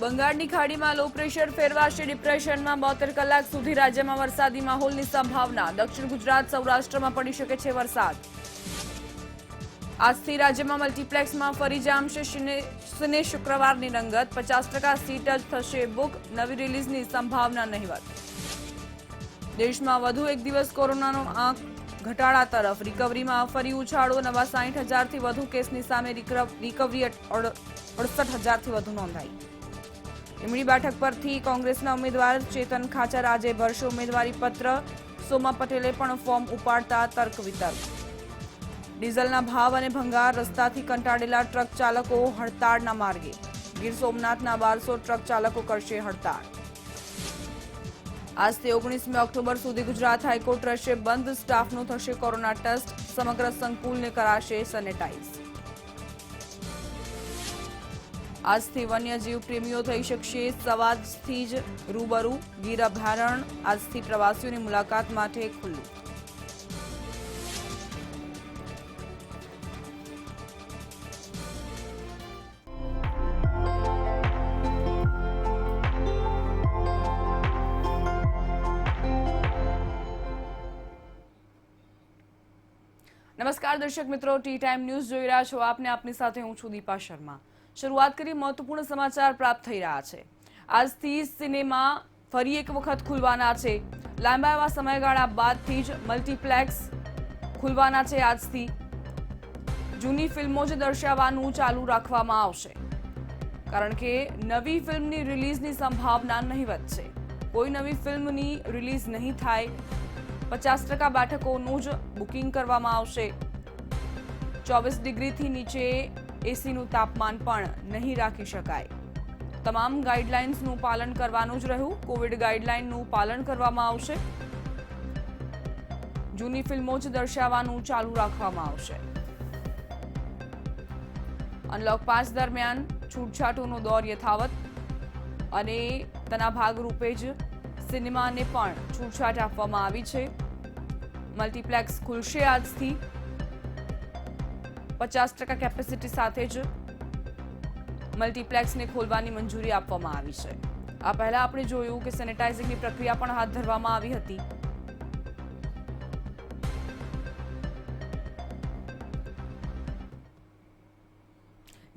બંગાળની ખાડીમાં low pressure ફેરવાશે ડિપ્રેશનમાં 72 કલાક સુધી રાજ્યમાં વરસાદી માહોલની સંભાવના દક્ષિણ ગુજરાત સૌરાષ્ટ્રમાં પડી શકે છે વરસાદ આજથી રાજ્યમાં મલ્ટીપ્લેક્સમાં ફરી જામશે સિને શુક્રવારની રંગત 50% સીટ જ થશે બુક નવી રિલીઝની સંભાવના નહિવત દેશમાં વધુ એક દિવસ કોરોનાનો આંક ઘટાડા તરફ રિકવરીમાં ફરી ઉછાળો નવા 60,000થી વધુ કેસની સામે રિકવરી 68,000થી વધુ નોંધાઈ લીંબડી બેઠક પરથી કોંગ્રેસના ઉમેદવાર ચેતન ખાચર આજે ભરશે ઉમેદવારી પત્ર સોમા પટેલે પણ ફોર્મ ઉપાડતા તર્ક વિતર્ક ડીઝલના ભાવ અને ભંગાર રસ્તાથી કંટાળેલા ટ્રક ચાલકો હડતાળના માર્ગે ગીર સોમનાથના 1200 ટ્રક ચાલકો કરશે હડતાળ આજથી 19મી ઓક્ટોબર સુધી ગુજરાત હાઈકોર્ટ રહેશે બંધ સ્ટાફનો થશે કોરોના ટેસ્ટ સમગ્ર સંકુલને કરાશે સેનેટાઇઝ આજથી વન્યજીવ પ્રેમીઓ થઈ શકશે સવાજથી જ રૂબરૂ ગીર અભયારણ્ય આજથી પ્રવાસીઓની મુલાકાત માટે ખુલ્લું નમસ્કાર દર્શક મિત્રો ટી ટાઈમ ન્યૂઝ જોઈ રહ્યા છો આપને આપની સાથે હું છું દીપા શર્મા શરૂઆત કરી મહત્વપૂર્ણ સમાચાર પ્રાપ્ત થઈ રહ્યા છે આજથી સિનેમા ફરી એક વખત ખુલવાના છે લાંબા એવા સમયગાળા બાદથી જ મલ્ટીપ્લેક્સ ખુલવાના છે આજથી જૂની ફિલ્મો જ દર્શાવવાનું ચાલુ રાખવામાં આવશે કારણ કે નવી ફિલ્મની રિલીઝની સંભાવના નહિવત છે કોઈ નવી ફિલ્મની રિલીઝ નહીં થાય 50% બેઠકોનું જ બુકિંગ કરવામાં આવશે 24 ડિગ્રીથી નીચે એસીનું તાપમાન પણ નહીં રાખી શકાય તમામ ગાઈડલાઇન્સનું પાલન કરવાનું જ રહ્યું કોવિડ ગાઈડલાઇનનું પાલન કરવામાં આવશે જૂની ફિલ્મો જ દર્શાવવાનું ચાલુ રાખવામાં આવશે અનલોક 5 દરમિયાન છૂટછાટોનો દોર યથાવત અને તેના ભાગરૂપે જ સિનેમાને પણ છૂટછાટ આપવામાં આવી છે મલ્ટીપ્લેક્સ ખુલશે આજથી 50% કેપેસિટી સાથે જ મલ્ટીપ્લેક્સને ખોલવાની મંજૂરી આપવામાં આવી છે આ પહેલા આપણે જોયું કે સેનેટાઇઝિંગની પ્રક્રિયા પણ હાથ ધરવામાં આવી હતી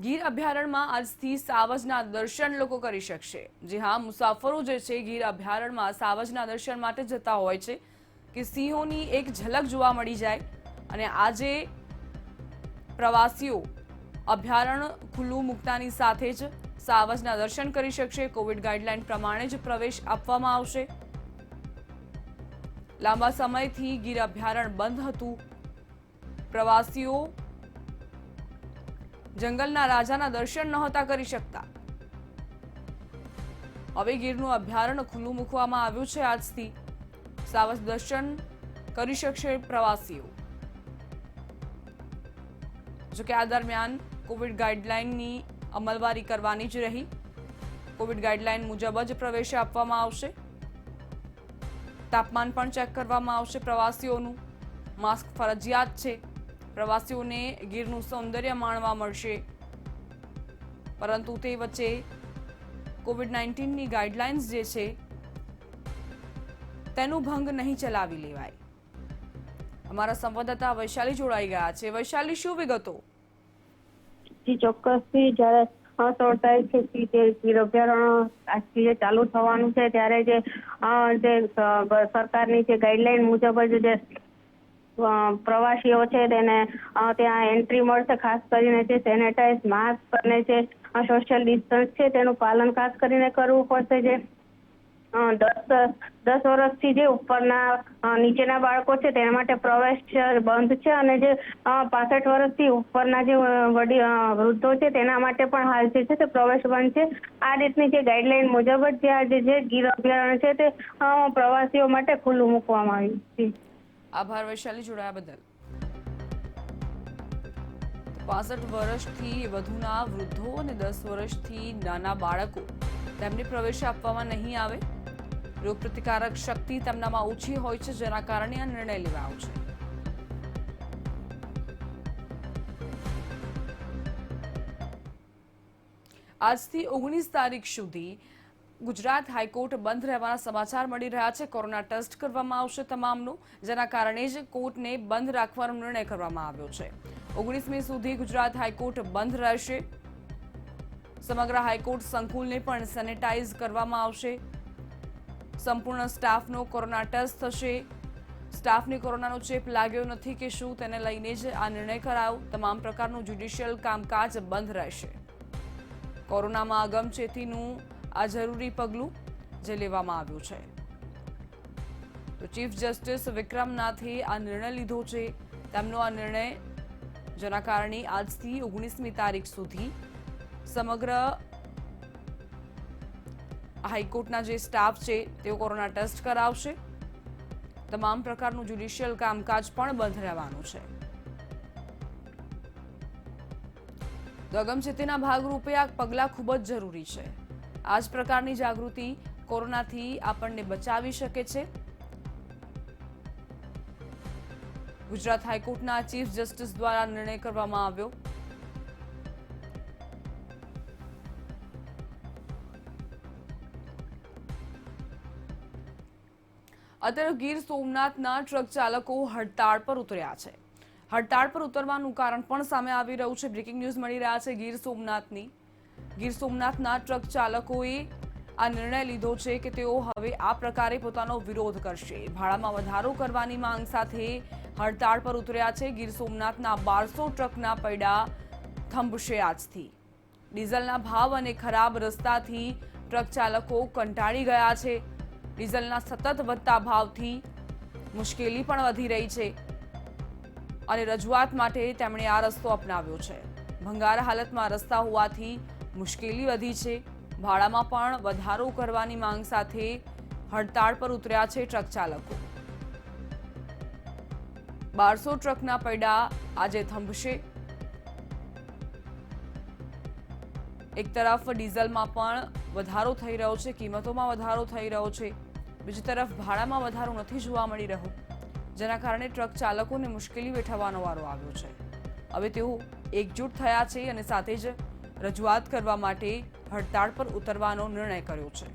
ગીર અભયારણ્યમાં આજથી સાવજના દર્શન લોકો કરી શકશે જી હા મુસાફરો જે છે ગીર અભયારણ્યમાં સાવજના દર્શન માટે જતા હોય છે કે સિંહોની એક ઝલક જોવા મળી જાય અને આજે પ્રવાસીઓ અભયારણ્ય ખુલ્લું મૂકતાની સાથે જ સાવજના દર્શન કરી શકશે કોવિડ ગાઈડલાઈન પ્રમાણે જ પ્રવેશ આપવામાં આવશે લાંબા સમયથી ગીર અભયારણ્ય બંધ હતું પ્રવાસીઓ જંગલના રાજાના દર્શન નહોતા કરી શકતા હવે ગીરનું અભયારણ્ય ખુલ્લું મૂકવામાં આવ્યું છે આજથી સાવજ દર્શન કરી શકશે પ્રવાસીઓ જોકે આ દરમિયાન કોવિડ ગાઈડલાઈનની અમલવારી કરવાની જ રહી કોવિડ ગાઈડલાઈન મુજબ જ પ્રવેશ આપવામાં આવશે તાપમાન પણ ચેક કરવામાં આવશે પ્રવાસીઓનું માસ્ક ફરજિયાત છે પ્રવાસીઓને ગીરનું સૌંદર્ય માણવા મળશે પરંતુ તે વચ્ચે કોવિડ-19ની ગાઈડલાઇન્સ જે છે તેનું ભંગ નહીં ચલાવી લેવાય અમારા સંવાદદાતા વૈશાલી જોડાઈ ગયા છે વૈશાલી શું વિગતો જી ચોક્કસથી જ્યારે 16 તારીખથી જે ગીર અભયારણ્ય આજથી ચાલુ થવાનું છે ત્યારે જે સરકારની જે ગાઈડલાઈન મુજબ જ જે પ્રવાસીઓ છે તેને ત્યાં એન્ટ્રી મળશે ખાસ કરીને જે સેનેટાઇઝ માસ્ક અને જે સોશિયલ ડિસ્ટન્સ છે તેનું પાલન ખાસ કરીને કરવું પડશે જે 10 વર્ષથી જે ઉપરના નીચેના બાળકો છે તેના માટે પ્રવેશ બંધ છે અને જે 65 વર્ષથી ઉપરના જે વૃદ્ધો છે તેના માટે પણ હાલ જે છે તે પ્રવેશ બંધ છે આ રીતની જે ગાઈડલાઈન મુજબ જ આજે જે ગીર અભયારણ્ય છે તે પ્રવાસીઓ માટે ખુલ્લું મૂકવામાં આવ્યું છે આભાર વૈશાલી જોડાયા બદલ 65 વર્ષથી વધુના વૃદ્ધો અને 10 વર્ષથી નાના બાળકો તેમને પ્રવેશ આપવામાં નહીં આવે રોગપ્રતિકારક શક્તિ તેમનામાં ઓછી હોય છે જેના કારણે આ નિર્ણય લેવાયો છે આજથી 19 તારીખ સુધી ગુજરાત હાઈકોર્ટ બંધ રહેવાના સમાચાર મળી રહ્યા છે. કોરોના ટેસ્ટ કરવામાં આવશે તમામનું, જેના કારણે જ કોર્ટને બંધ રાખવાનો નિર્ણય કરવામાં આવ્યો છે. 19મી સુધી ગુજરાત હાઈકોર્ટ બંધ રહેશે. સમગ્ર હાઈકોર્ટ સંકુલને પણ સેનેટાઈઝ કરવામાં આવશે. સંપૂર્ણ સ્ટાફનો કોરોના ટેસ્ટ થશે. સ્ટાફને કોરોનાનો ચેપ લાગ્યો નથી કે શું, તેને લઈને જ આ નિર્ણય કરાયો. તમામ પ્રકારનું જ્યુડિશિયલ કામકાજ બંધ રહેશે. કોરોનામાં અગમચેતીનું આ જરૂરી પગલું જે લેવામાં આવ્યું છે. તો ચીફ જસ્ટિસ વિક્રમનાથે આ નિર્ણય લીધો છે. તેમનો આ નિર્ણય જેના કારણે આજથી 19મી તારીખ સુધી સમગ્ર હાઈકોર્ટના જે સ્ટાફ છે તેઓ કોરોના ટેસ્ટ કરાવશે. તમામ પ્રકારનું જ્યુડિશિયલ કામકાજ પણ બંધ રહેવાનું છે. તો અગમચેતીના ભાગરૂપે આ પગલાં ખૂબ જ જરૂરી છે. આ જ પ્રકારની જાગૃતિ કોરોનાથી આપણને બચાવી શકે છે. ગુજરાત હાઈકોર્ટના ચીફ જસ્ટિસ દ્વારા નિર્ણય કરવામાં આવ્યો. અત્યારે ગીર સોમનાથના ટ્રક ચાલકો હડતાળ પર ઉતર્યા છે. હડતાળ પર ઉતરવાનું કારણ પણ સામે આવી રહ્યું છે. બ્રેકિંગ ન્યૂઝ મળી રહ્યા છે ગીર સોમનાથના ટ્રક ચાલકોએ આ નિર્ણય લીધો છે કે તેઓ હવે આ પ્રકારે પોતાનો વિરોધ કરશે. ભાડામાં વધારો કરવાની માંગ સાથે હડતાળ પર ઉતર્યા છે. ગીર સોમનાથના 1200 ટ્રકના પૈડા થંભશે આજથી. ડીઝલના ભાવ અને ખરાબ રસ્તાથી ટ્રક ચાલકો કંટાળી ગયા છે. ડીઝલના સતત વધતા ભાવથી મુશ્કેલી પણ વધી રહી છે અને રજૂઆત માટે તેમણે આ રસ્તો અપનાવ્યો છે. ભંગાર હાલતમાં રસ્તા હોવાથી મુશ્કેલી વધી છે. ભાડામાં પણ વધારો કરવાની માંગ સાથે હડતાળ પર ઉતર્યા છે ટ્રક ચાલકો. 1200 ટ્રકના પૈડા આજે થંભશે. એક તરફ ડીઝલમાં પણ વધારો થઈ રહ્યો છે, કિંમતોમાં વધારો થઈ રહ્યો છે. બીજી તરફ ભાડામાં વધારો નથી જોવા મળી રહ્યો, જેના કારણે ટ્રક ચાલકોને મુશ્કેલી વેઠવાનો વારો આવ્યો છે. હવે તેઓ એકજૂટ થયા છે અને સાથે જ રજૂઆત કરવા માટે હડતાળ પર ઉતરવાનો નિર્ણય કર્યો છે.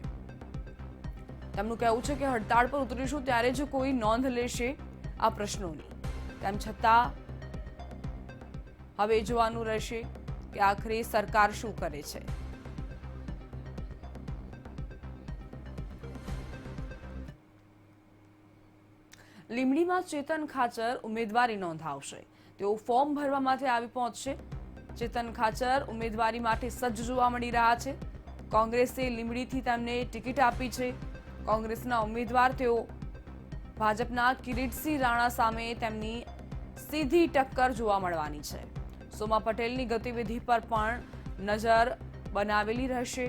તેમનું કહેવું છે કે હડતાળ પર ઉતરીશું ત્યારે જ કોઈ નોંધ લેશે આ પ્રશ્નોની. તેમ છતાં હવે જોવાનું રહેશે કે આખરે સરકાર શું કરે છે. લીંબડીમાં ચેતન ખાચર ઉમેદવારી નોંધાવશે. તેઓ ફોર્મ ભરવા માટે આવી પહોંચશે. ચેતન ખાચર ઉમેદવારી માટે સજ્જ જોવા મળી રહ્યા છે. કોંગ્રેસે લીંબડીથી તેમને ટિકિટ આપી છે. કોંગ્રેસના ઉમેદવાર તેઓ ભાજપના કિરીટસિંહ રાણા સામે તેમની સીધી ટક્કર જોવા મળવાની છે. સોમા પટેલની ગતિવિધિ પર પણ નજર બનાવેલી રહેશે.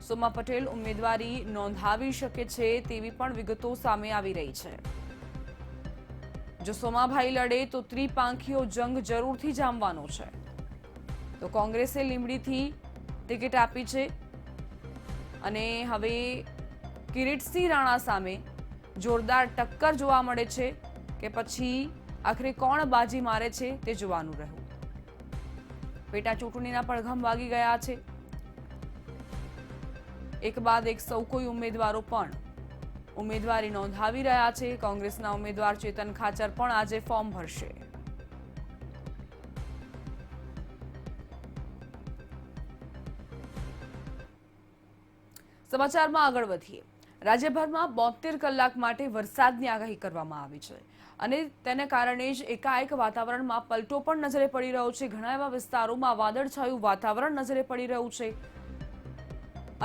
સોમા પટેલ ઉમેદવારી નોંધાવી શકે છે તેવી પણ વિગતો સામે આવી રહી છે. જો સોમાભાઈ લડે તો ત્રિપાંખીયો જંગ જરૂરથી જામવાનો છે. તો કોંગ્રેસે લીંબડીથી ટિકિટ આપી છે અને હવે કિરીટસિંહ રાણા સામે જોરદાર ટક્કર જોવા મળે છે કે પછી આખરે કોણ બાજી મારે છે તે જોવાનું રહ્યું. પેટા ચૂંટણીના પડઘમ વાગી ગયા છે. એક બાદ એક સૌ કોઈ ઉમેદવારો પણ ઉમેદવારી નોંધાવી રહ્યા છે. કોંગ્રેસના ઉમેદવાર ચેતન ખાચર પણ આજે ફોર્મ ભરશે. સમાચારમાં આગળ વધીએ. રાજ્યભરમાં 72 કલાક માટે વરસાદની આગાહી કરવામાં આવી છે અને તેને કારણે જ એકાએક વાતાવરણમાં પલટો પણ નજરે પડી રહ્યો છે. ઘણા એવા વિસ્તારોમાં વાદળછાયું વાતાવરણ નજરે પડી રહ્યું છે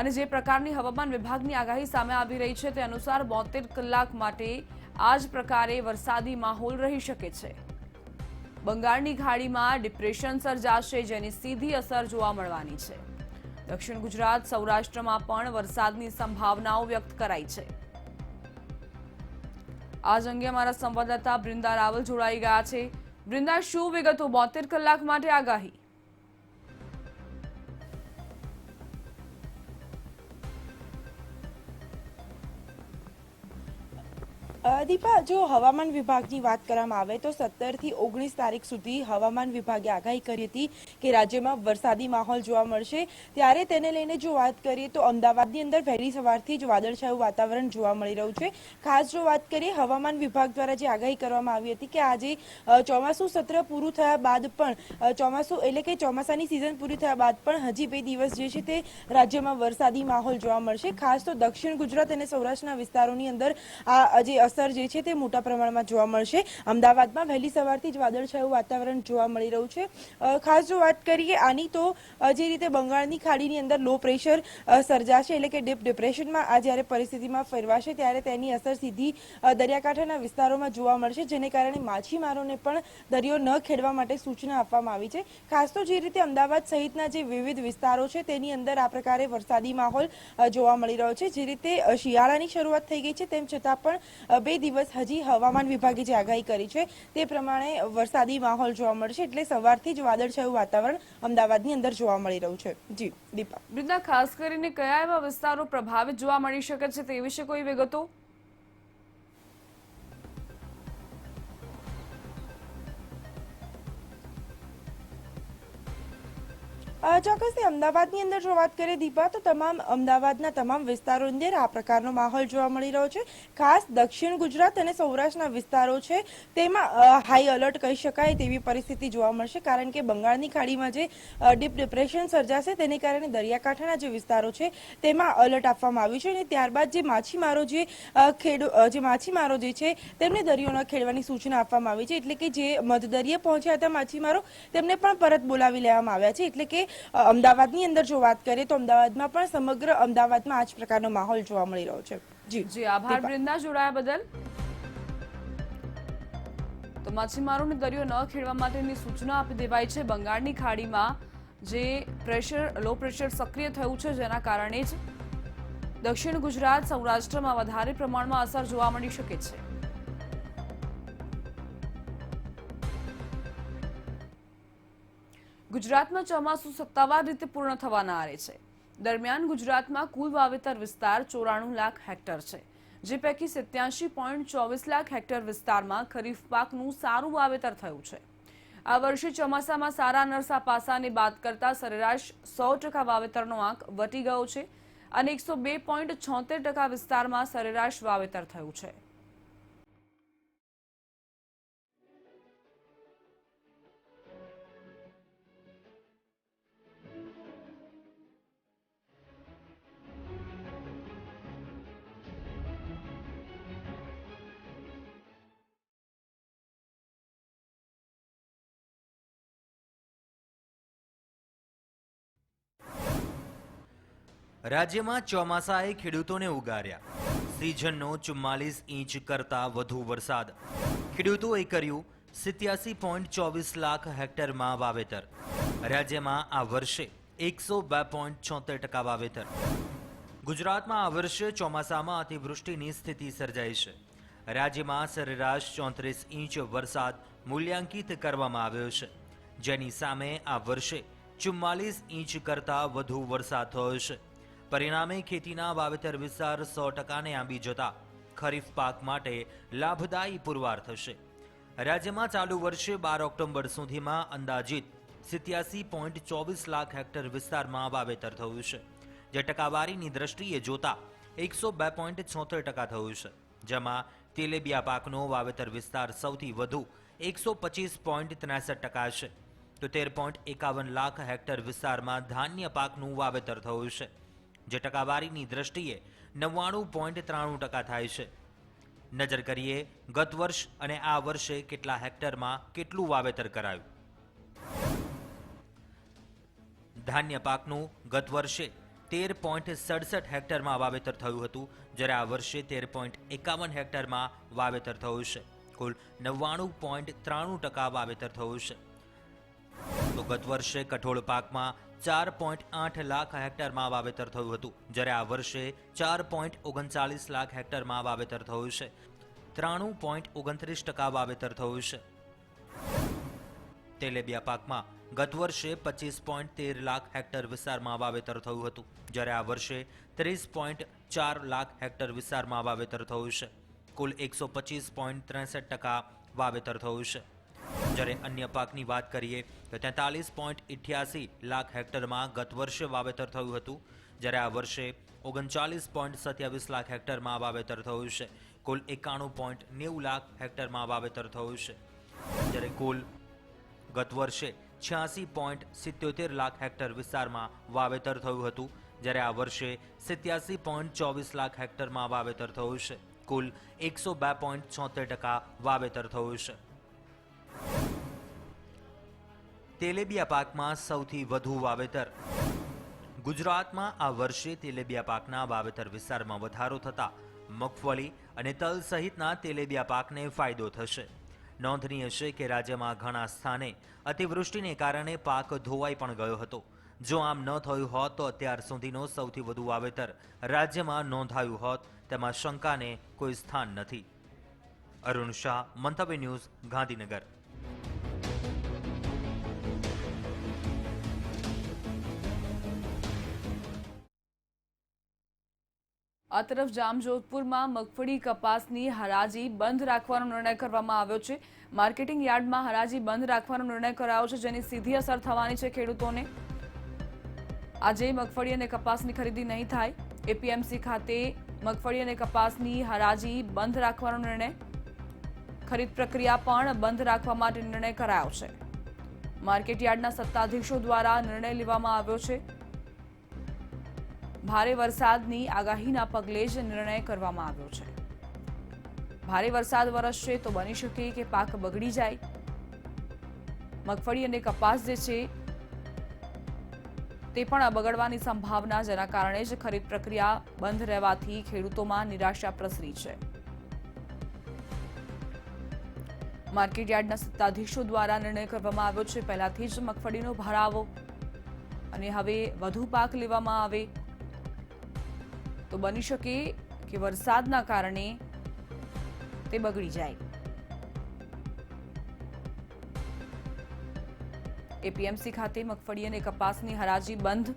અને જે પ્રકારની હવામાન વિભાગની આગાહી સામે આવી રહી છે તે અનુસાર 72 કલાક માટે આ જ પ્રકારે વરસાદી માહોલ રહી શકે છે. બંગાળની ખાડીમાં ડિપ્રેશન સર્જાશે, જેની સીધી અસર જોવા મળવાની છે. દક્ષિણ ગુજરાત, સૌરાષ્ટ્રમાં પણ વરસાદની સંભાવનાઓ વ્યક્ત કરાઈ છે. આજ અંગે અમારા સંવાદદાતા બ્રિંદા રાવલ જોડાઈ ગયા છે. બ્રિંદા, શું વિગતો 72 કલાક માટે આગાહી? દીપા, જો હવામાન વિભાગની વાત કરવામાં આવે તો 17 થી 19 તારીખ સુધી હવામાન વિભાગે આગાહી કરી હતી કે રાજ્યમાં વરસાદી માહોલ જોવા મળશે. ત્યારે તેને લઈને જો વાત કરીએ તો અમદાવાદની અંદર વહેલી સવારથી જ વાદળછાયું વાતાવરણ જોવા મળી રહ્યું છે. ખાસ જો વાત કરીએ હવામાન વિભાગ દ્વારા જે આગાહી કરવામાં આવી હતી કે આજે ચોમાસું સત્ર પૂરું થયા બાદ પણ ચોમાસું એટલે કે ચોમાસાની સિઝન પૂરી થયા બાદ પણ હજી 2 દિવસ જે છે તે રાજ્યમાં વરસાદી માહોલ જોવા મળશે. ખાસ તો દક્ષિણ ગુજરાત અને સૌરાષ્ટ્રના વિસ્તારોની અંદર આ જે અસર જે છે તે મોટા પ્રમાણમાં જોવા મળશે. અમદાવાદમાં વહેલી સવારથી જ વાદળછાયું વાતાવરણ જોવા મળી રહ્યું છે. ખાસ જો વાત કરીએ આની તો જે રીતે બંગાળની ખાડીની અંદર લો પ્રેશર સર્જાશે એટલે કે ડીપ ડિપ્રેશનમાં આ જ્યારે પરિસ્થિતિમાં ફેરવાશે ત્યારે તેની અસર સીધી દરિયાકાંઠાના વિસ્તારોમાં જોવા મળશે, જેને કારણે માછીમારોને પણ દરિયો ન ખેડવા માટે સૂચના આપવામાં આવી છે. ખાસ તો જે રીતે અમદાવાદ સહિતના જે વિવિધ વિસ્તારો છે તેની અંદર આ પ્રકારે વરસાદી માહોલ જોવા મળી રહ્યો છે. જે રીતે શિયાળાની શરૂઆત થઈ ગઈ છે તેમ છતાં પણ 2 દિવસ હજી હવામાન વિભાગે જે આગાહી કરી છે તે પ્રમાણે વરસાદી માહોલ જોવા મળશે. એટલે સવારથી જ વાદળછાયું વાતાવરણ અમદાવાદની અંદર જોવા મળી રહ્યું છે. જી દીપા. વૃંદા, ખાસ કરીને કયા એવા વિસ્તારો પ્રભાવિત જોવા મળી શકે છે તે વિશે કોઈ વિગતો? ચોક્કસથી અમદાવાદની અંદર જો વાત કરીએ દીપા તો અમદાવાદના તમામ વિસ્તારો અંદર આ પ્રકારનો માહોલ જોવા મળી રહ્યો છે. ખાસ દક્ષિણ ગુજરાત અને સૌરાષ્ટ્રના વિસ્તારો છે તેમાં હાઈ એલર્ટ કહી શકાય તેવી પરિસ્થિતિ જોવા મળશે, કારણ કે બંગાળની ખાડીમાં જે ડીપ ડિપ્રેશન સર્જાશે તેને કારણે દરિયાકાંઠાના જે વિસ્તારો છે તેમાં એલર્ટ આપવામાં આવ્યું છે. અને ત્યારબાદ જે માછીમારો જે છે તેમને દરિયો ન ખેડવાની સૂચના આપવામાં આવી છે. એટલે કે જે મધદરિયે પહોંચ્યા હતા માછીમારો તેમને પણ પરત બોલાવી લેવામાં આવ્યા છે. એટલે કે અમદાવાદની અંદર જો વાત કરીએ તો અમદાવાદમાં પણ સમગ્ર અમદાવાદમાં આ જ પ્રકારનો માહોલ જોવા મળી રહ્યો છે. જી આભાર વૃંદા, જોડાયા બદલ. તો માછીમારોને દરિયો ન ખેડવા માટેની સૂચના આપી દેવાઈ છે. બંગાળની ખાડીમાં જે લો પ્રેશર સક્રિય થયું છે જેના કારણે જ દક્ષિણ ગુજરાત સૌરાષ્ટ્રમાં વધારે પ્રમાણમાં અસર જોવા મળી શકે છે. ગુજરાતમાં ચોમાસું સત્તાવાર રીતે પૂર્ણ થવાના આરે છે. દરમિયાન ગુજરાતમાં કુલ વાવેતર વિસ્તાર 94 લાખ હેક્ટર છે, જે પૈકી 87.24 લાખ હેક્ટર વિસ્તારમાં ખરીફ પાકનું સારું વાવેતર થયું છે. આ વર્ષે ચોમાસામાં સારા નરસા પાસાને બાદ કરતા સરેરાશ 100% વાવેતરનો આંક વટી ગયો છે અને 102.76% વિસ્તારમાં સરેરાશ વાવેતર થયું છે. રાજ્યમાં ચોમાસાએ ખેડૂતોને ઉગાર્યા. સિઝનનો 44 ઇંચ કરતા વધુ વરસાદ. ખેડૂતોએ કર્યું 87.24 લાખ હેક્ટરમાં વાવેતર. રાજ્યમાં આ વર્ષે 102.76% વાવેતર. ગુજરાતમાં આ વર્ષે ચોમાસામાં અતિવૃષ્ટિની સ્થિતિ સર્જાઈ છે. રાજ્યમાં સરેરાશ 34 ઇંચ વરસાદ મૂલ્યાંકિત કરવામાં આવ્યો છે, જેની સામે આ વર્ષે 44 ઇંચ કરતાં વધુ વરસાદ થયો છે. પરિણામે ખેતીના વાવેતર વિસ્તાર 100%ને આંબી જતા ખરીફ પાક માટે લાભદાયી પુરવાર થશે. રાજ્યમાં ચાલુ વર્ષે 12 ઓક્ટોબર સુધીમાં અંદાજિત 87.24 લાખ હેક્ટર વિસ્તારમાં વાવેતર થયું છે, જે ટકાવારીની દ્રષ્ટિએ જોતા 102.76% થયું છે. જેમાં તેલેબિયા પાકનો વાવેતર વિસ્તાર સૌથી વધુ 125.63% છે, તો 13.51 લાખ હેક્ટર વિસ્તારમાં ધાન્ય પાકનું વાવેતર થયું છે, જે ટકાવારીની દ્રષ્ટિએ 99.93% થાય છે. નજર કરીએ ગત વર્ષ અને આ વર્ષે કેટલા હેક્ટરમાં કેટલું વાવેતર કરાયું. ધાન્ય પાકનું ગત વર્ષે 13.67 હેક્ટરમાં વાવેતર થયું હતું, જ્યારે આ વર્ષે 13.51 હેક્ટરમાં વાવેતર થયું છે. કુલ 99.93% વાવેતર થયું છે. તો ગત વર્ષે કઠોળ પાકમાં 4.8 લાખ હેક્ટરમાં વાવેતર થયું હતું, જ્યારે આ વર્ષે 4.39 લાખ હેક્ટરમાં વાવેતર થયું છે. 93.29% વાવેતર થયું છે. તેલેબિયા પાકમાં ગત વર્ષે 25.13 લાખ હેક્ટર વિસ્તારમાં વાવેતર થયું હતું, જ્યારે આ વર્ષે 30.4 લાખ હેક્ટર વિસ્તારમાં વાવેતર થયું છે. કુલ 125.63% વાવેતર થયું છે. જ્યારે અન્ય પાકની વાત કરીએ તો 43.88 લાખ હેક્ટરમાં ગત વર્ષે વાવેતર થયું હતું, જ્યારે આ વર્ષે 39.27 લાખ હેક્ટરમાં વાવેતર થયું છે. કુલ 91.90 લાખ હેક્ટરમાં વાવેતર થયું છે, જ્યારે કુલ ગત વર્ષે 86.77 લાખ હેક્ટર વિસ્તારમાં વાવેતર થયું હતું, જ્યારે આ વર્ષે 87.24 લાખ હેક્ટરમાં વાવેતર થયું છે. કુલ 102.76% વાવેતર થયું છે. તેલેબિયા પાકમાં સૌથી વધુ વાવેતર. ગુજરાતમાં આ વર્ષે તેલેબિયા પાકના વાવેતર વિસ્તારમાં વધારો થતા મગફળી અને તલ સહિતના તેલેબિયા પાકને ફાયદો થશે. નોંધનીય છે કે રાજ્યમાં ઘણા સ્થાને અતિવૃષ્ટિને કારણે પાક ધોવાઈ પણ ગયો હતો. જો આમ ન થયું હોત તો અત્યાર સુધીનો સૌથી વધુ વાવેતર રાજ્યમાં નોંધાયું હોત તેમાં શંકાને કોઈ સ્થાન નથી. અરુણ શાહ, મંતવ્ય ન્યૂઝ, ગાંધીનગર. આ તરફ જામજોધપુરમાં મગફળી કપાસની હરાજી બંધ રાખવાનો નિર્ણય કરવામાં આવ્યો છે. માર્કેટિંગ યાર્ડમાં હરાજી બંધ રાખવાનો નિર્ણય કરાયો છે, જેની સીધી અસર થવાની છે ખેડૂતોને. આજે મગફળી અને કપાસની ખરીદી નહીં થાય. એપીએમસી ખાતે મગફળી અને કપાસની હરાજી બંધ રાખવાનો નિર્ણય, ખરીદ પ્રક્રિયા પણ બંધ રાખવા માટે નિર્ણય કરાયો છે. માર્કેટ યાર્ડના સત્તાધીશો દ્વારા નિર્ણય લેવામાં આવ્યો છે. ભારે વરસાદની આગાહીના પગલે જ નિર્ણય કરવામાં આવ્યો છે. ભારે વરસાદ વરસશે તો બની શકે કે પાક બગડી જાય. મગફળી અને કપાસ જે છે તે પણ બગડવાની સંભાવના, જેના કારણે જ ખરીદ પ્રક્રિયા બંધ રહેવાથી ખેડૂતોમાં નિરાશા પ્રસરી છે. માર્કેટ યાર્ડના સત્તાધીશો દ્વારા નિર્ણય કરવામાં આવ્યો છે. પહેલાથી જ મગફળીનો ભરાવો અને હવે વધુ પાક લેવામાં આવે તો બની શકે કે વરસાદના કારણે તે બગડી જાય. એપીએમસી ખાતે મગફળી અને કપાસની હરાજી બંધ.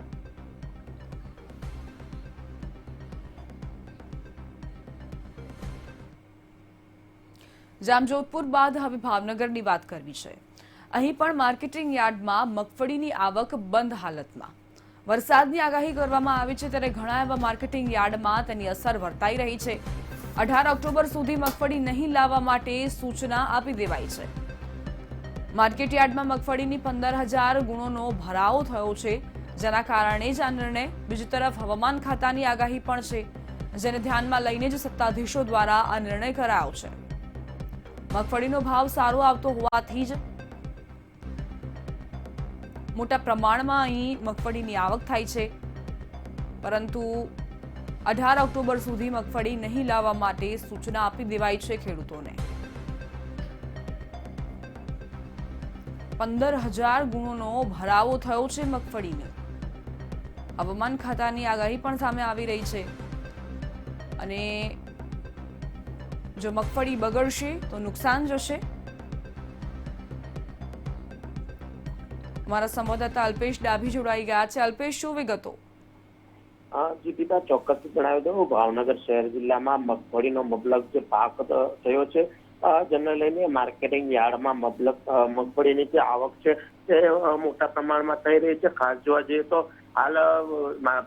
જામજોધપુર બાદ હવે ભાવનગરની વાત કરવી છે. અહીં પણ માર્કેટિંગ યાર્ડમાં મગફળીની આવક બંધ હાલતમાં. વરસાદની આગાહી કરવામાં આવી છે, ત્યારે ઘણા એવા માર્કેટિંગ યાર્ડમાં તેની અસર વર્તાઈ રહી છે. 18 ઓક્ટોબર સુધી મગફળી નહીં લાવવા માટે સૂચના આપી દેવાઈ છે. માર્કેટ યાર્ડમાં મગફળીની 15,000 ગુણોનો ભરાવો થયો છે, જેના કારણે જ આ નિર્ણય. બીજી તરફ હવામાન ખાતાની આગાહી પણ છે, જેને ધ્યાનમાં લઈને જ સત્તાધીશો દ્વારા આ નિર્ણય કરાયો છે. મગફળીનો ભાવ સારો આવતો હોવાથી જ મોટા પ્રમાણમાં અહીં મગફળીની આવક થાય છે, પરંતુ 18 ઓક્ટોબર સુધી મગફળી નહીં લાવવા માટે સૂચના આપી દેવાઈ છે ખેડૂતોને. 15,000 ગુણોનો ભરાવો થયો છે મગફળીને. હવામાન ખાતાની આગાહી પણ સામે આવી રહી છે, અને જો મગફળી બગડશે તો નુકસાન જશે. અમારા સંવાદદાતા અલ્પેશ ડાભી જોડાઈ ગયા છે. અલ્પેશ, શું વિગતો? જી પિતા, ચોક્કસ જણાવી દઉં. ભાવનગર શહેર જિલ્લામાં મગફળીનો મબલક જે પાક થયો છે, જેને લઈને માર્કેટિંગ યાર્ડમાં મગફળીની જે આવક છે તે મોટા પ્રમાણમાં થઈ રહી છે. ખાસ જોવા જઈએ તો હાલ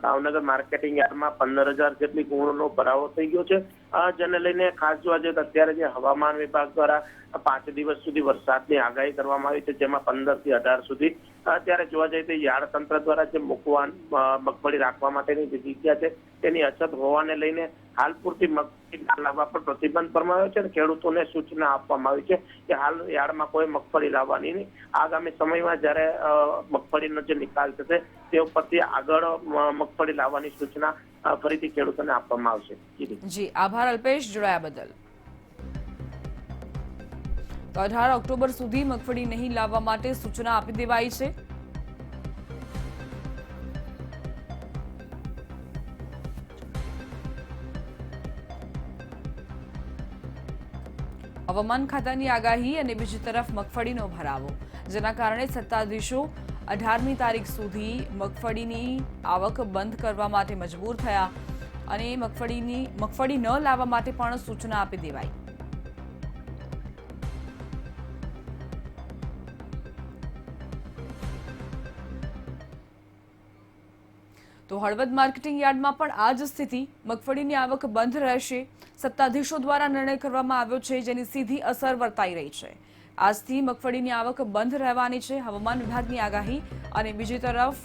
ભાવનગર માર્કેટિંગ યાર્ડમાં 15,000 જેટલી ગુણોનો ભરાવો થઈ ગયો છે, જેને લઈને ખાસ જોવા જઈએ તો અત્યારે જે હવામાન વિભાગ દ્વારા 5 દિવસ સુધી વરસાદની આગાહી કરવામાં આવી છે, જેમાં 15 થી 18 સુધી. ત્યારે જોવા જઈએ તો યાર્ડ તંત્ર દ્વારા જે મગફળી રાખવા માટેની જે જગ્યા છે તેની અછત હોવાને લઈને હાલ પૂરતી મગફળી લાવવા પર પ્રતિબંધ ફરમાવ્યો છે અને ખેડૂતોને સૂચના આપવામાં આવી છે કે હાલ યાર્ડમાં કોઈ મગફળી લાવવાની નહીં. આગામી સમયમાં જ્યારે મગફળીનો જે નિકાલ થશે તે ઉપરથી આગળ મગફળી લાવવાની સૂચના ફરીથી ખેડૂતોને આપવામાં આવશે. જી, આભાર અલ્પેશ, જોડાયા બદલ. તો 18 ઓક્ટોબર સુધી મગફળી નહીં લાવવા માટે સૂચના આપી દેવાઈ છે. હવામાન ખાતાની આગાહી અને બીજી તરફ મગફળીનો ભરાવો, જેના કારણે સત્તાધીશો 18મી તારીખ સુધી મગફળીની આવક બંધ કરવા માટે મજબૂર થયા. અને મગફળી ન લાવવા માટે પણ સૂચના આપી દેવાઈ. તો હળવદ માર્કેટિંગ યાર્ડમાં પણ આ જ સ્થિતિ. મગફળીની આવક બંધ રહેશે. સત્તાધીશો દ્વારા નિર્ણય કરવામાં આવ્યો છે, જેની સીધી અસર વર્તાઈ રહી છે. આજથી મગફળીની આવક બંધ રહેવાની છે, હવામાન વિભાગની આગાહી. અને બીજી તરફ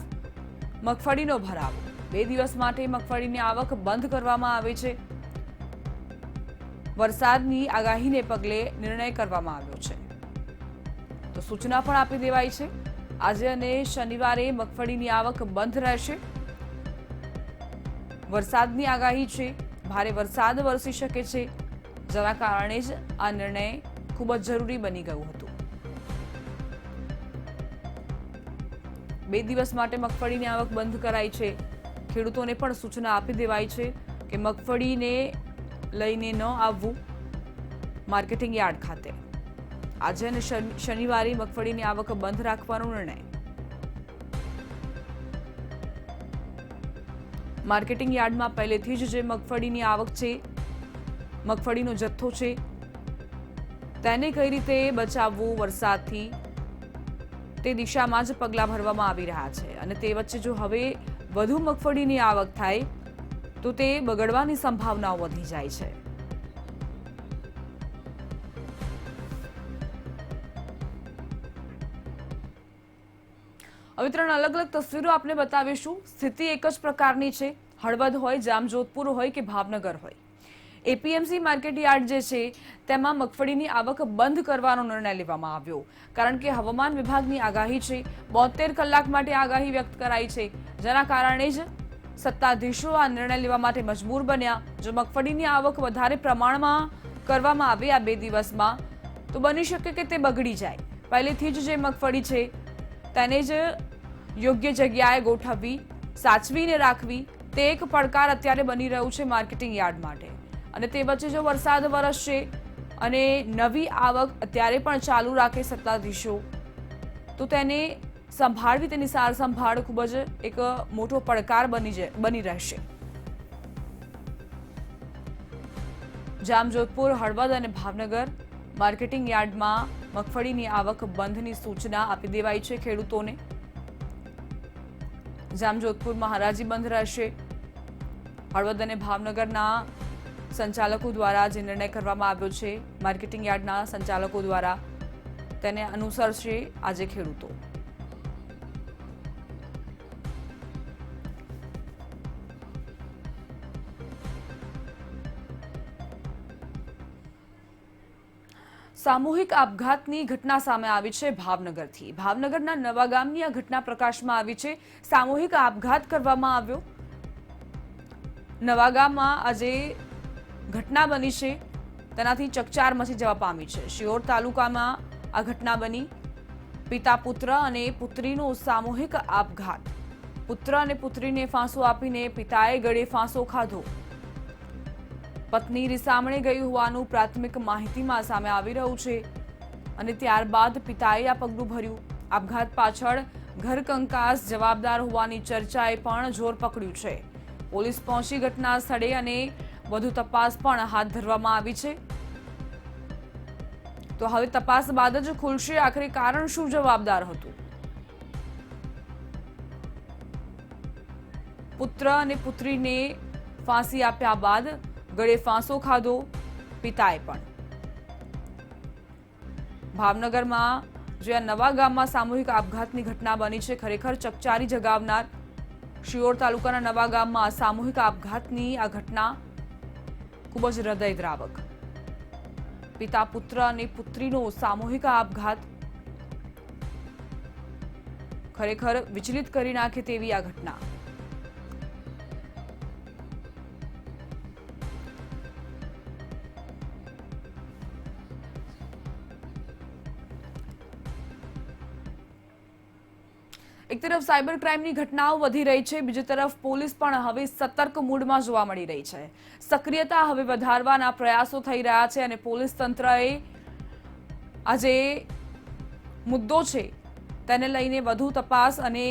મગફળીનો ભરાવો. 2 દિવસ માટે મગફળીની આવક બંધ કરવામાં આવે છે. વરસાદની આગાહીને પગલે નિર્ણય કરવામાં આવ્યો છે. તો સૂચના પણ આપી દેવાઈ છે. આજે અને શનિવારે મગફળીની આવક બંધ રહેશે. વરસાદની આગાહી છે. ભારે વરસાદ વરસી શકે છે, જેના કારણે જ આ નિર્ણય ખૂબ જ જરૂરી બની ગયું હતું. 2 દિવસ માટે મગફળીની આવક બંધ કરાઈ છે. ખેડૂતોને પણ સૂચના આપી દેવાઈ છે કે મગફળીને લઈને ન આવવું માર્કેટિંગ યાર્ડ ખાતે. આજે અને શનિવારે મગફળીની આવક બંધ રાખવાનો નિર્ણય. માર્કેટિંગ યાર્ડમાં પહેલેથી જ જે મગફળીની આવક છે, મગફળીનો જથ્થો છે, તેને કઈ રીતે બચાવવું વરસાદથી, તે દિશામાં જ પગલાં ભરવામાં આવી રહ્યા છે. અને તે વચ્ચે જો હવે વધુ મગફળીની આવક થાય તો તે બગડવાની સંભાવનાઓ વધી જાય છે. હવે 3 અલગ અલગ તસવીરો આપને બતાવીશું. સ્થિતિ એક જ પ્રકારની છે. હળવદ હોય, જામજોધપુર હોય કે ભાવનગર હોય, એપીએમસી માર્કેટ યાર્ડ જે છે તેમાં મગફળીની આવક બંધ કરવાનો નિર્ણય લેવામાં આવ્યો. કારણ કે હવામાન વિભાગની આગાહી છે, 72 કલાક માટે આગાહી વ્યક્ત કરાઈ છે, જેના કારણે જ સત્તાધીશો આ નિર્ણય લેવા માટે મજબૂર બન્યા. જો મગફળીની આવક વધારે પ્રમાણમાં કરવામાં આવે આ 2 દિવસમાં તો બની શકે કે તે બગડી જાય. પહેલેથી જ જે મગફળી છે તેને જ યોગ્ય જગ્યાએ ગોઠવવી, સાચવીને રાખવી, તે એક પડકાર અત્યારે બની રહ્યું છે માર્કેટિંગ યાર્ડ માટે. અને તે વચ્ચે જો વરસાદ વરસશે અને નવી આવક અત્યારે પણ ચાલુ રાખે સત્તાધીશો, તો તેને સંભાળવી, તેની સાર સંભાળ ખૂબ જ એક મોટો પડકાર બની રહેશે. જામજોધપુર, હળવદ અને ભાવનગર માર્કેટિંગ યાર્ડમાં મગફળીની આવક બંધની સૂચના આપી દેવાઈ છે ખેડૂતોને. જામજોધપુરમાં હરાજી બંધ રહેશે. હળવદ અને ભાવનગરના સંચાલકો દ્વારા જે નિર્ણય કરવામાં આવ્યો છે માર્કેટિંગ યાર્ડના સંચાલકો દ્વારા, તેને અનુસરશે આજે ખેડૂતો. સામૂહિક આપઘાતની ઘટના સામે આવી છે ભાવનગરથી. ભાવનગરના નવાગામની આ ઘટના પ્રકાશમાં આવી છે. સામૂહિક આપઘાત કરવામાં આવ્યો. નવાગામમાં આજે ઘટના બની છે, તેનાથી ચકચાર મચી જવા પામી છે. શિહોર તાલુકામાં આ ઘટના બની. પિતા પુત્ર અને પુત્રીનો સામૂહિક આપઘાત. પુત્ર અને પુત્રીને ફાંસો આપીને પિતાએ ગળે ફાંસો ખાધો. પત્ની રીસામણે ગઈ હોવાનું પ્રાથમિક માહિતીમાં સામે આવી રહ્યું છે. અને ત્યારબાદ પિતાએ આ પગલું ભર્યું. આપઘાત પાછળ ઘરકંકાસ જવાબદાર હોવાની ચર્ચાએ પણ જોર પકડ્યું છે. પોલીસ પહોંચી ઘટના સ્થળે અને વધુ તપાસ પણ હાથ ધરવામાં આવી છે. તો હવે તપાસ બાદ જ ખુલશે આખરે કારણ શું જવાબદાર હતું. પુત્ર અને પુત્રીને ફાંસી આપ્યા બાદ ગળે ફાંસો ખાધો પિતાએ પણ. ભાવનગરમાં જે આ નવા ગામમાં સામૂહિક આપઘાતની ઘટના બની છે, ખરેખર ચકચારી જગાવનાર. શિહોર તાલુકાના નવા ગામમાં સામૂહિક આપઘાતની આ ઘટના ખૂબ જ હૃદયદ્રાવક. પિતા પુત્ર અને પુત્રીનો સામૂહિક આપઘાત ખરેખર વિચલિત કરી નાખે તેવી આ ઘટના. એક તરફ સાયબર ક્રાઇમની ઘટનાઓ વધી રહી છે, બીજી તરફ પોલીસ પણ હવે સતર્ક મૂડમાં જોવા મળી રહી છે. સક્રિયતા હવે વધારવાના પ્રયાસો થઈ રહ્યા છે અને પોલીસ તંત્રએ આ જે મુદ્દો છે તેને લઈને વધુ તપાસ અને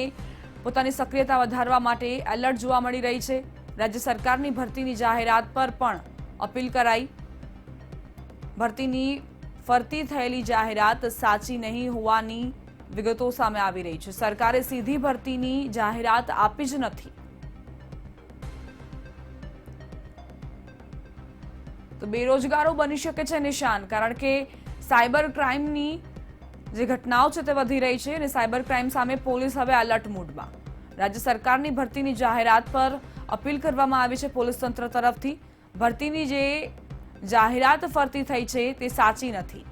પોતાની સક્રિયતા વધારવા માટે એલર્ટ જોવા મળી રહી છે. રાજ્ય સરકારની ભરતીની જાહેરાત પર પણ અપીલ કરાઈ. ભરતીની ફરતી થયેલી જાહેરાત સાચી નહીં હોવાની વિગતો સામે આવી રહી છે. સરકારે સીધી ભરતીની જાહેરાત આપી જ નથી. તો બેરોજગારો બની શકે છે નિશાન, કારણ કે સાયબર ક્રાઇમની જે ઘટનાઓ છે તે વધી રહી છે અને સાયબર ક્રાઇમ સામે પોલીસ હવે એલર્ટ મોડમાં. રાજ્ય સરકારની ભરતીની જાહેરાત પર અપીલ કરવામાં આવી છે પોલીસ તંત્ર તરફથી. ભરતીની જે જાહેરાત ફરતી થઈ છે તે સાચી નથી.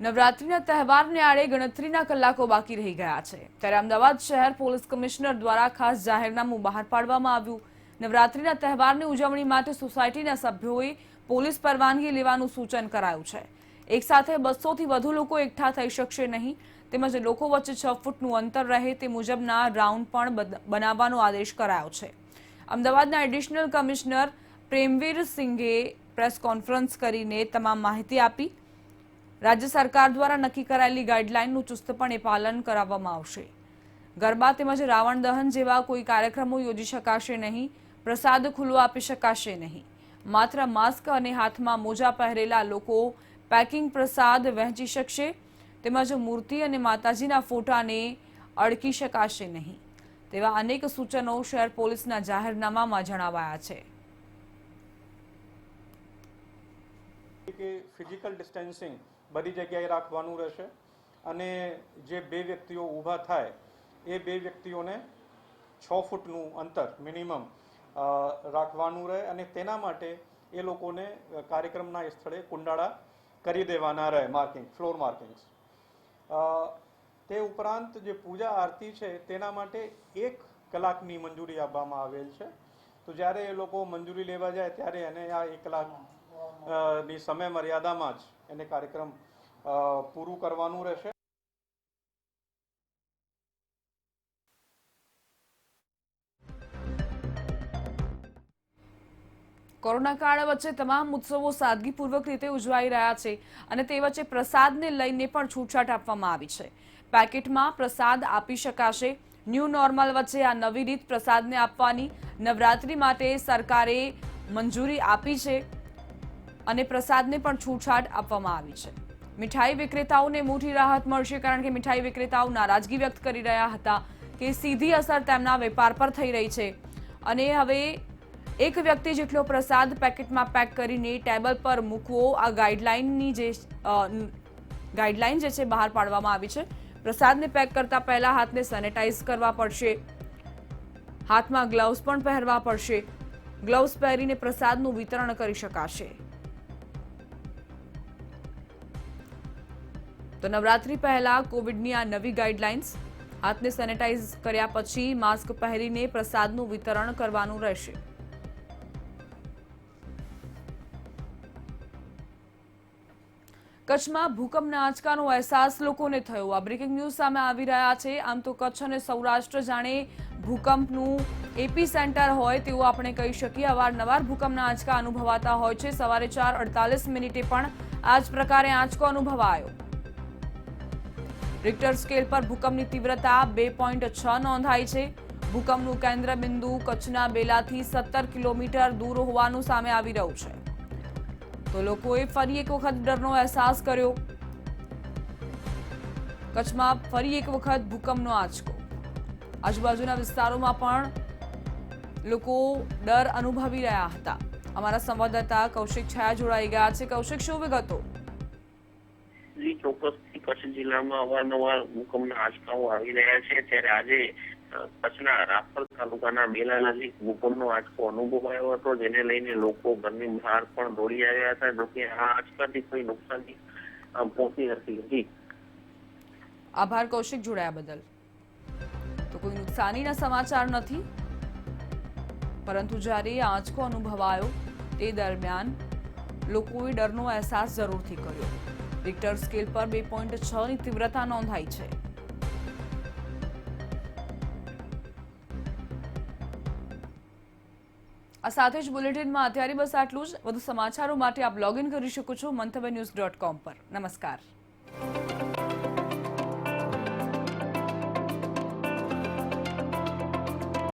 નવરાત્રીના તહેવારને આડે ગણતરીના કલાકો બાકી રહી ગયા છે, ત્યારે અમદાવાદ શહેર પોલીસ કમિશનર દ્વારા ખાસ જાહેરનામું બહાર પાડવામાં આવ્યું. નવરાત્રીના તહેવારની ઉજવણી માટે સોસાયટીના સભ્યોએ પોલીસ પરવાનગી લેવાનું સૂચન કરાયું છે. એક સાથે 200થી વધુ લોકો એકઠા થઈ શકશે નહીં, તેમજ લોકો વચ્ચે 6 ફૂટનું અંતર રહે તે મુજબના રાઉન્ડ પણ બનાવવાનો આદેશ કરાયો છે. અમદાવાદના એડિશનલ કમિશનર પ્રેમવીર સિંઘે પ્રેસ કોન્ફરન્સ કરીને તમામ માહિતી આપી. રાજ્ય સરકાર દ્વારા નક્કી કરાયેલી ગાઈડલાઈનનું ચુસ્તપણે પાલન કરાવવામાં આવશે. ગરબા તેમજ રાવણ દહન જેવા કોઈ કાર્યક્રમો યોજી શકાશે નહીં. પ્રસાદ ખુલ્લો આપી શકાશે નહીં. માત્ર માસ્ક અને હાથમાં મોજા પહેરેલા લોકો પેકિંગ પ્રસાદ વહેંચી શકશે. તેમજ મૂર્તિ અને માતાજીના ફોટાને અડકી શકાશે નહીં. તેવા અનેક સૂચનો શહેર પોલીસના જાહેરનામામાં જણાવાયા છે. કે ફિઝિકલ ડિસ્ટન્સિંગ બધી જગ્યાએ રાખવાનું રહેશે અને જે 2 વ્યક્તિઓ ઊભા થાય એ 2 વ્યક્તિઓને 6 ફૂટનું અંતર મિનિમમ રાખવાનું રહે અને તેના માટે એ લોકોને કાર્યક્રમના સ્થળે કુંડાળા કરી દેવાના રહે, માર્કિંગ, ફ્લોર માર્કિંગ્સ. તે ઉપરાંત જે પૂજા આરતી છે તેના માટે 1 કલાકની મંજૂરી આપવામાં આવેલ છે. તો જ્યારે એ લોકો મંજૂરી લેવા જાય ત્યારે એને આ 1 કલાકની સમય મર્યાદામાં જ એને કાર્યક્રમ પૂરું કરવાનું રહેશે. કોરોના કાળ વચ્ચે તમામ ઉત્સવો સાદગીપૂર્વક રીતે ઉજવાઈ રહ્યા છે અને તે વચ્ચે પ્રસાદને લઈને પણ છૂટછાટ આપવામાં આવી છે. પેકેટમાં પ્રસાદ આપી શકાશે. ન્યૂ નોર્મલ વચ્ચે આ નવી રીત પ્રસાદને આપવાની નવરાત્રી માટે સરકારે મંજૂરી આપી છે અને પ્રસાદને પણ છૂટછાટ આપવામાં આવી છે. મીઠાઈ વિક્રેતાઓને મોટી રાહત મળશે, કારણ કે મીઠાઈ વિક્રેતાઓ નારાજગી વ્યક્ત કરી રહ્યા હતા કે સીધી અસર તેમના વેપાર પર થઈ રહી છે અને હવે એક વ્યક્તિ જેટલો પ્રસાદ પેકેટમાં પેક કરીને ટેબલ પર મૂકવો, આ ગાઈડલાઈનની જે ગાઈડલાઈન જે છે બહાર પાડવામાં આવી છે. પ્રસાદને પેક કરતા પહેલા હાથને સેનેટાઈઝ કરવા પડશે. હાથમાં ગ્લવ્સ પણ પહેરવા પડશે. ગ્લવ્સ પહેરીને પ્રસાદનું વિતરણ કરી શકાશે. તો નવરાત્રી પહેલા કોવિડની આ નવી ગાઈડલાઇન્સ. હાથને સેનેટાઈઝ કર્યા પછી માસ્ક પહેરીને પ્રસાદનું વિતરણ કરવાનું રહેશે. કચ્છમાં ભૂકંપના આંચકાનો અહેસાસ લોકોને થયો. આ બ્રેકિંગ ન્યૂઝ સામે આવી રહ્યા છે. આમ તો કચ્છ અને સૌરાષ્ટ્ર જાણે ભૂકંપનું એપી સેન્ટર હોય તેવું આપણે કહી શકીએ. અવારનવાર ભૂકંપના આંચકા અનુભવાતા હોય છે. સવારે 4:48 પણ આ જ પ્રકારે આંચકો અનુભવાયો. રિક્ટર સ્કેલ પર ભૂકંપની તીવ્રતા 2.6 નોંધાઈ છે. ભૂકંપનું કેન્દ્ર બિંદુ કચ્છના બેલાથી 17 કિલોમીટર દૂર હોવાનું સામે આવી રહ્યું છે. તો લોકોએ ફરી એક વખત ડરનો અહેસાસ કર્યો. કચ્છમાં ફરી એક વખત ભૂકંપનો આંચકો. આજુબાજુના વિસ્તારોમાં પણ લોકો ડર અનુભવી રહ્યા હતા. અમારા સંવાદદાતા કૌશિક છાયા જોડાઈ ગયા છે. કૌશિક, શું વિગતો? જી, ચોક્કસથી કચ્છ જિલ્લામાં અવારનવાર ભૂકંપના આંચકાઓ આવી રહ્યા છે. ત્યારે આજે કચ્છના રાપર તાલુકાના બેલા નજીક ભૂકંપનો આંચકો અનુભવાયો હતો, જેને લઈને લોકો ઘરની બહાર પણ દોડી આવ્યા હતા. જોકે આ આંચકાથી કોઈ નુકસાની પહોંચી નથી. આભાર કૌશિક, જોડાયા બદલ. તો કોઈ નુકસાનીના સમાચાર નથી, પરંતુ જ્યારે આંચકો અનુભવાયો તે દરમિયાન લોકોએ ડરનો અહેસાસ જરૂરથી કર્યો. રિક્ટર સ્કેલ પર 2.6ની તીવ્રતા નોંધાઈ છે. આ સાથે જ બુલેટિનમાં અત્યારે બસ આટલું જ. વધુ સમાચારો માટે આપ લોગિન કરી શકો છો મંતવ્યન્યૂઝ.com પર. નમસ્કાર.